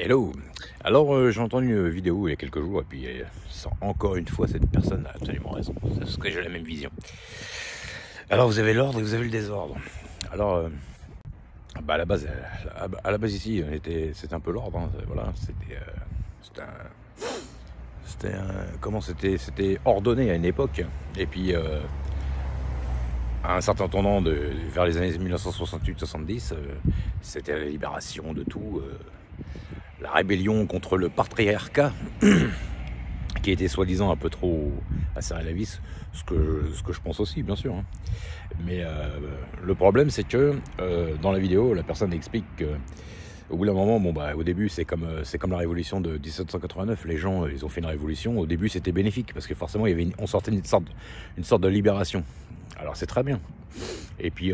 Hello. Alors j'ai entendu une vidéo il y a quelques jours et puis encore une fois cette personne a absolument raison. C'est parce que j'ai la même vision. Alors vous avez l'ordre et vous avez le désordre. Alors à la base, ici c'était un peu l'ordre. Hein, voilà, c'était ordonné à une époque. Et puis à un certain tournant vers les années 1968-70, c'était la libération de tout. La rébellion contre le patriarcat qui était soi-disant un peu trop à serrer la vis, ce que je pense aussi bien sûr. Hein. Mais le problème c'est que dans la vidéo la personne explique qu'au bout d'un moment, au début c'est comme la révolution de 1789, les gens ils ont fait une révolution, au début c'était bénéfique parce que forcément on sortait une sorte de libération. Alors c'est très bien. Et puis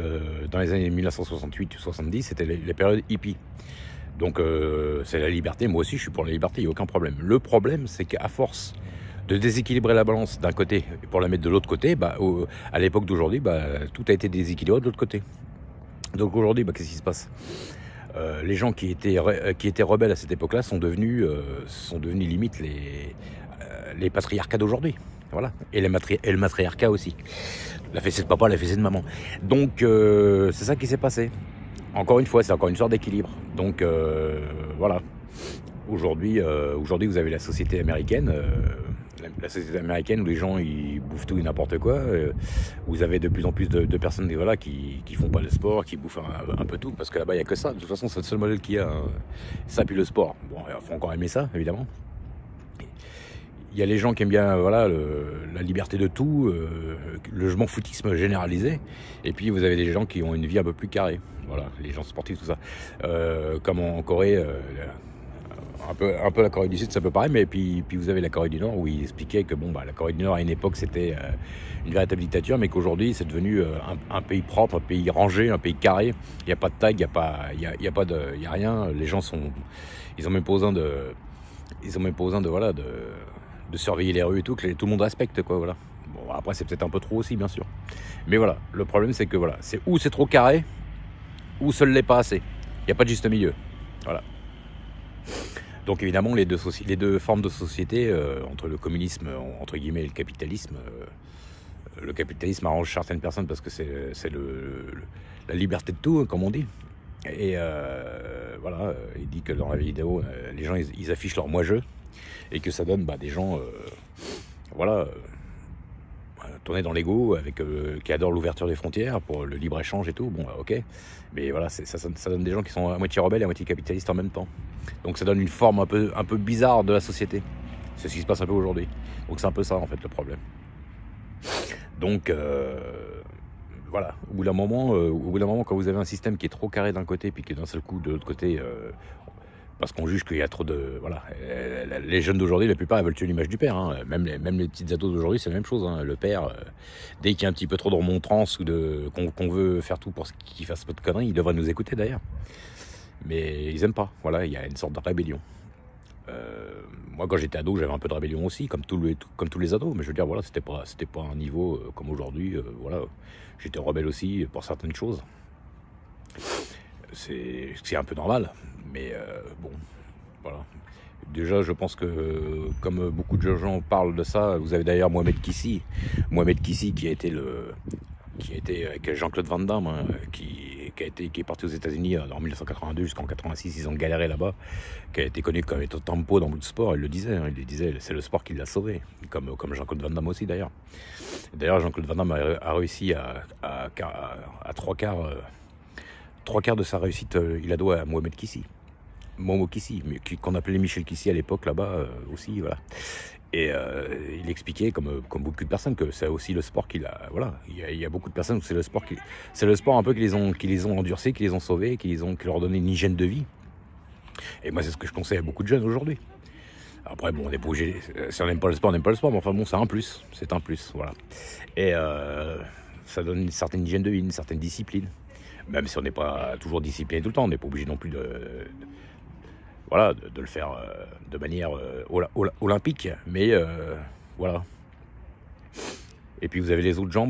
dans les années 1968-70 c'était les périodes hippie. Donc c'est la liberté, moi aussi je suis pour la liberté, il n'y a aucun problème. Le problème c'est qu'à force de déséquilibrer la balance d'un côté et pour la mettre de l'autre côté, à l'époque d'aujourd'hui, tout a été déséquilibré de l'autre côté. Donc aujourd'hui, qu'est-ce qui se passe? Les gens qui étaient rebelles à cette époque-là sont devenus limite les patriarcats d'aujourd'hui. Voilà. Et le matriarcat aussi. La fessée de papa, la fessée de maman. Donc c'est ça qui s'est passé. Encore une fois, c'est encore une sorte d'équilibre. Donc voilà. Aujourd'hui, vous avez la société américaine. La société américaine où les gens ils bouffent tout et n'importe quoi. Vous avez de plus en plus de personnes qui font pas le sport, qui bouffent un peu tout, parce que là-bas il n'y a que ça. De toute façon, c'est le seul modèle qu'il y a. Hein. Ça puis le sport. Bon, il faut encore aimer ça, évidemment. Il y a les gens qui aiment bien la liberté de tout, le je m'en foutisme généralisé. Et puis vous avez des gens qui ont une vie un peu plus carrée. Voilà, les gens sportifs, tout ça. Comme en Corée, un peu la Corée du Sud, c'est un peu pareil, mais puis vous avez la Corée du Nord où il expliquait que la Corée du Nord à une époque c'était une véritable dictature, mais qu'aujourd'hui c'est devenu un pays propre, un pays rangé, un pays carré. Il n'y a pas de tag, il y a rien. Les gens ils ont même pas besoin de surveiller les rues et tout, que tout le monde respecte quoi. Voilà. Bon après c'est peut-être un peu trop aussi bien sûr, mais voilà. Le problème c'est que c'est trop carré ou ça ne l'est pas assez. Il n'y a pas de juste milieu. Voilà. Donc évidemment, les deux formes de société, entre le communisme, entre guillemets, et le capitalisme arrange certaines personnes parce que c'est la liberté de tout, comme on dit. Et voilà, il dit que dans la vidéo, les gens, ils affichent leur moi-je, et que ça donne des gens, tourner dans l'ego, qui adorent l'ouverture des frontières pour le libre-échange et tout, ok. Mais voilà, ça donne des gens qui sont à moitié rebelles et à moitié capitalistes en même temps. Donc ça donne une forme un peu bizarre de la société. C'est ce qui se passe un peu aujourd'hui. Donc c'est un peu ça en fait le problème. Donc voilà, au bout d'un moment, quand vous avez un système qui est trop carré d'un côté, puis qui d'un seul coup de l'autre côté, parce qu'on juge qu'il y a trop de... Voilà, les jeunes d'aujourd'hui, la plupart, elles veulent tuer l'image du père. Hein. Même les petites ados d'aujourd'hui, c'est la même chose. Hein. Le père, dès qu'il y a un petit peu trop de remontrance ou qu'on veut faire tout pour qu'il fasse pas de conneries, il devrait nous écouter d'ailleurs. Mais ils aiment pas. Voilà, il y a une sorte de rébellion. Moi, quand j'étais ado, j'avais un peu de rébellion aussi, comme tous les ados. Mais je veux dire, voilà, c'était pas un niveau comme aujourd'hui. Voilà, j'étais rebelle aussi pour certaines choses. C'est un peu normal, mais bon, voilà. Déjà, je pense que, comme beaucoup de gens parlent de ça, vous avez d'ailleurs Mohamed Kissi qui a été avec Jean-Claude Van Damme, hein, qui est parti aux États-Unis en 1982 jusqu'en 86, ils ont galéré là-bas, qui a été connu comme étant tempo dans beaucoup de sport. Il le disait, c'est le sport qui l'a sauvé, comme Jean-Claude Van Damme aussi d'ailleurs. D'ailleurs, Jean-Claude Van Damme a réussi à trois quarts de sa réussite, il la doit à Mohamed Kissi. Momo Kissi, qu'on appelait Michel Kissi à l'époque là-bas aussi, voilà. Et il expliquait, comme beaucoup de personnes, que c'est aussi le sport qui l'a. Voilà, il y a beaucoup de personnes où c'est le sport un peu qui les ont endurcis, qui les ont sauvés, qui leur a donné une hygiène de vie. Et moi, c'est ce que je conseille à beaucoup de jeunes aujourd'hui. Après, bon, on n'est pas obligé. Si on n'aime pas le sport, on n'aime pas le sport, mais enfin bon, c'est un plus, voilà. Et ça donne une certaine hygiène de vie, une certaine discipline. Même si on n'est pas toujours discipliné tout le temps, on n'est pas obligé non plus de le faire de manière olympique, mais voilà. Et puis vous avez les autres gens,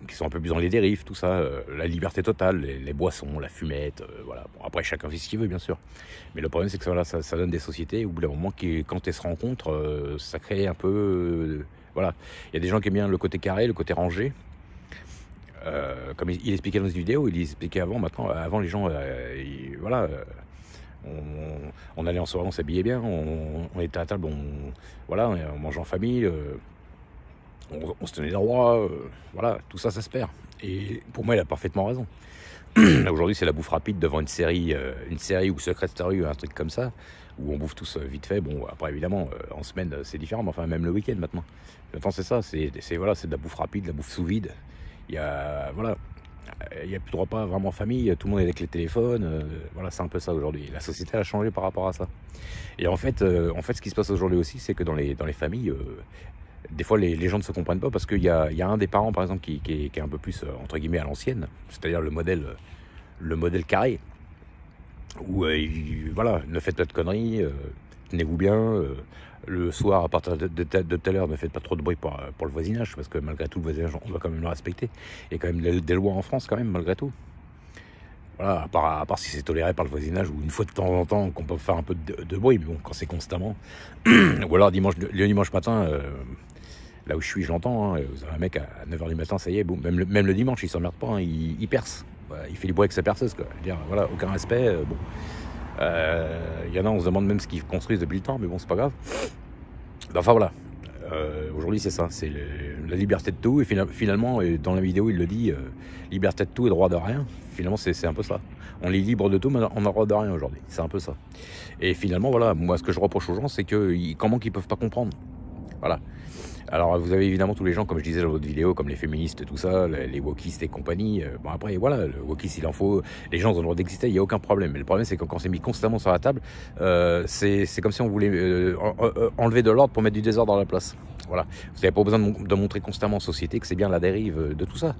qui sont un peu plus dans les dérives, tout ça, la liberté totale, les boissons, la fumette, voilà. Bon, après, chacun fait ce qu'il veut, bien sûr. Mais le problème, c'est que voilà, ça donne des sociétés où, au bout d'un moment, quand elles se rencontrent, ça crée un peu... voilà. Il y a des gens qui aiment bien le côté carré, le côté rangé. Comme il expliquait dans cette vidéo, il expliquait avant les gens, voilà, on allait en soirée, on s'habillait bien, on était à table, voilà, on mangeait en famille, on se tenait droit, voilà, tout ça, ça se perd. Et pour moi, il a parfaitement raison. Aujourd'hui, c'est la bouffe rapide devant une série ou Secret Story ou un truc comme ça, où on bouffe tous vite fait. Bon, après, évidemment, en semaine, c'est différent, mais enfin, même le week-end maintenant. Maintenant, c'est ça, voilà, c'est de la bouffe rapide, de la bouffe sous vide. Voilà, il n'y a plus de repas vraiment en famille, tout le monde est avec les téléphones, voilà, c'est un peu ça aujourd'hui. La société a changé par rapport à ça. Et en fait, ce qui se passe aujourd'hui aussi, c'est que dans les familles, des fois les gens ne se comprennent pas parce qu'il y a un des parents, par exemple, qui est un peu plus, entre guillemets, à l'ancienne, c'est-à-dire le modèle carré, où voilà, ne faites pas de conneries, tenez-vous bien, le soir à partir de telle heure, ne faites pas trop de bruit pour le voisinage, parce que malgré tout, le voisinage, on doit quand même le respecter. Il y a quand même des lois en France, quand même, malgré tout. Voilà, à part si c'est toléré par le voisinage, ou une fois de temps en temps qu'on peut faire un peu de bruit, mais bon, quand c'est constamment. Ou alors le dimanche matin, là où je suis, je l'entends, hein, vous avez un mec à 9h du matin, ça y est, bon, même le dimanche, il s'emmerde pas, hein, il perce. Voilà, il fait du bruit avec sa perceuse, quoi. Je veux dire, voilà, aucun respect, bon. Il y en a, on se demande même ce qu'ils construisent depuis le temps, mais bon, c'est pas grave. Enfin voilà, aujourd'hui c'est ça, c'est la liberté de tout, et finalement, et dans la vidéo il le dit, liberté de tout et droit de rien. Finalement c'est un peu ça. On est libre de tout, mais on n'a droit de rien aujourd'hui. C'est un peu ça. Et finalement, voilà, moi ce que je reproche aux gens, c'est comment qu'ils peuvent pas comprendre. Voilà. Alors vous avez évidemment tous les gens, comme je disais dans votre vidéo, comme les féministes, tout ça, les wokistes et compagnie. Bon après voilà, le wokiste il en faut, les gens ont le droit d'exister, il n'y a aucun problème. Mais le problème c'est que quand c'est mis constamment sur la table, c'est comme si on voulait enlever de l'ordre pour mettre du désordre dans la place. Voilà. Vous n'avez pas besoin de montrer constamment en société que c'est bien la dérive de tout ça.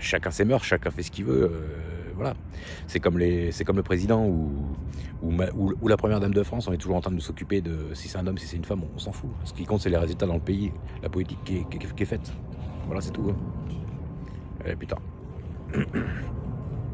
Chacun ses mœurs, chacun fait ce qu'il veut. Voilà. C'est comme le président ou la première dame de France. On est toujours en train de s'occuper de si c'est un homme, si c'est une femme, on s'en fout. Ce qui compte, c'est les résultats dans le pays, la politique qui est faite. Voilà, c'est tout. Hein. Allez, putain.